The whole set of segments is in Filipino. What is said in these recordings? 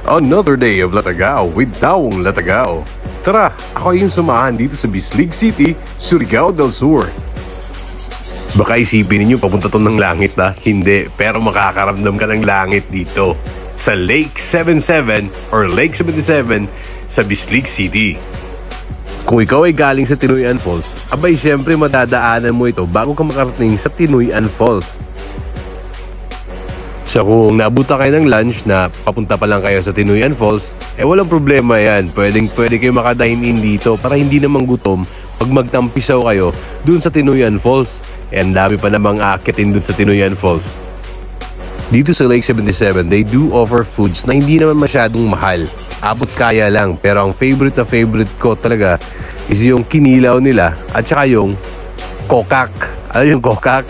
Another day of Latagao with Taong Latagao. Tara, ako yung sumahan dito sa Bislig City, Surigao del Sur. Baka isipin ninyo papunta to ng langit ha? Hindi, pero makakaramdam ka ng langit dito sa Lake 77 or Lake 77 sa Bislig City. Kung ikaw ay galing sa Tinuyan Falls, abay syempre madadaanan mo ito bago ka makarating sa Tinuyan Falls. So kung naabutan kayo ng lunch na papunta pa lang kayo sa Tinuyan Falls, walang problema yan. Pwede kayo makadine-in dito para hindi naman gutom pag magtampisaw kayo dun sa Tinuyan Falls. Ang dami pa namang aakitin dun sa Tinuyan Falls. Dito sa Lake 77, they do offer foods na hindi naman masyadong mahal. Abot kaya lang, pero ang favorite ko talaga is yung kinilaw nila at saka yung kokak. Ano yung kokak?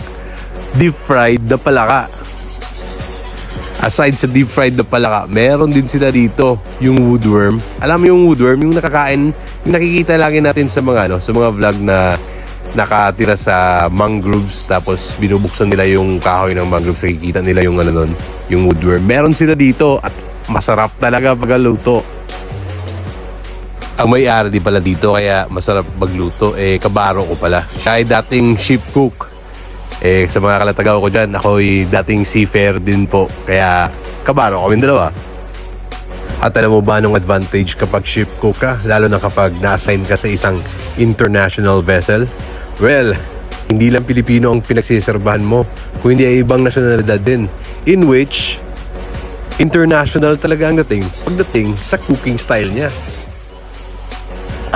Deep fried na palaka. Aside sa deep fried na palaka, meron din sila dito yung woodworm. Alam mo yung woodworm, yung nakakain, yung nakikita lagi natin sa mga sa mga vlog na nakatira sa mangroves tapos binubuksan nila yung kahoy ng mangroves, nakikita nila yung yung woodworm. Meron sila dito at masarap talaga pagluto. Ang may-ari di pala dito kaya masarap magluto kabaro ko pala. Siya ay dating ship cook. Sa mga kalatagaw ko dyan, ako'y dating seafarer din po. Kaya kabaro kami dalawa. At alam mo ba anong advantage kapag ship cook ka? Lalo na kapag na-assign ka sa isang international vessel? Well, hindi lang Pilipino ang pinagsiserbahan mo, kung hindi ay ibang nasyonalidad din. In which, international talaga ang pagdating sa cooking style niya.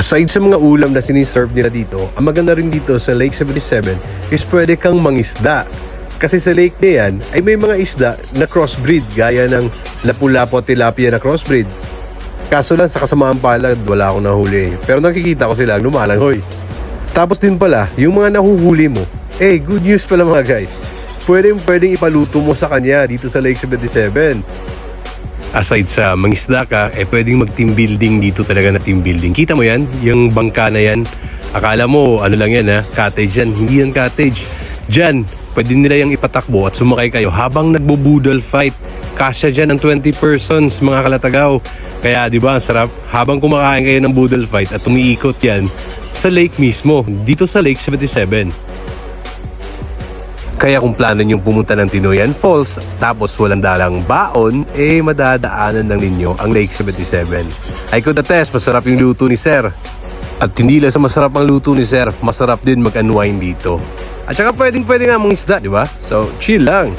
Aside sa mga ulam na siniserve nila dito, ang maganda rin dito sa Lake 77 is pwede kang mangisda. Kasi sa lake na yan ay may mga isda na crossbreed gaya ng lapu-lapu at tilapia na crossbreed. Kaso lang sa kasamaan palad wala akong nahuli. Pero nakikita ko sila lumalangoy. Tapos din pala, yung mga nahuhuli mo, good news pala mga guys. Pwedeng ipaluto mo sa kanya dito sa Lake 77. Aside sa mangisda ka, pwedeng mag-team building dito talaga na team building. Kita mo yan? Yung bangka na yan. Akala mo, ano lang yan cottage yan. Hindi yan cottage. Diyan, pwede nila yung ipatakbo at sumakay kayo habang nagbo-boodle fight. Kasya dyan ng 20 persons, mga kalatagaw. Kaya, di ba, ang sarap. Habang kumakain kayo ng boodle fight at umiikot yan sa lake mismo, dito sa Lake 77. Kaya kung plano nyong pumunta ng Tinuyan Falls tapos walang dalang baon, madadaanan lang ninyo ang Lake 77. I could attest, masarap yung luto ni Sir. At hindi lang sa masarap ang luto ni Sir, masarap din mag-unwind dito. At saka pwede nga mga isda, di ba? So, chill lang.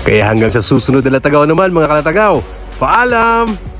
Kaya hanggang sa susunod na Latagaw naman mga kalatagaw. Paalam!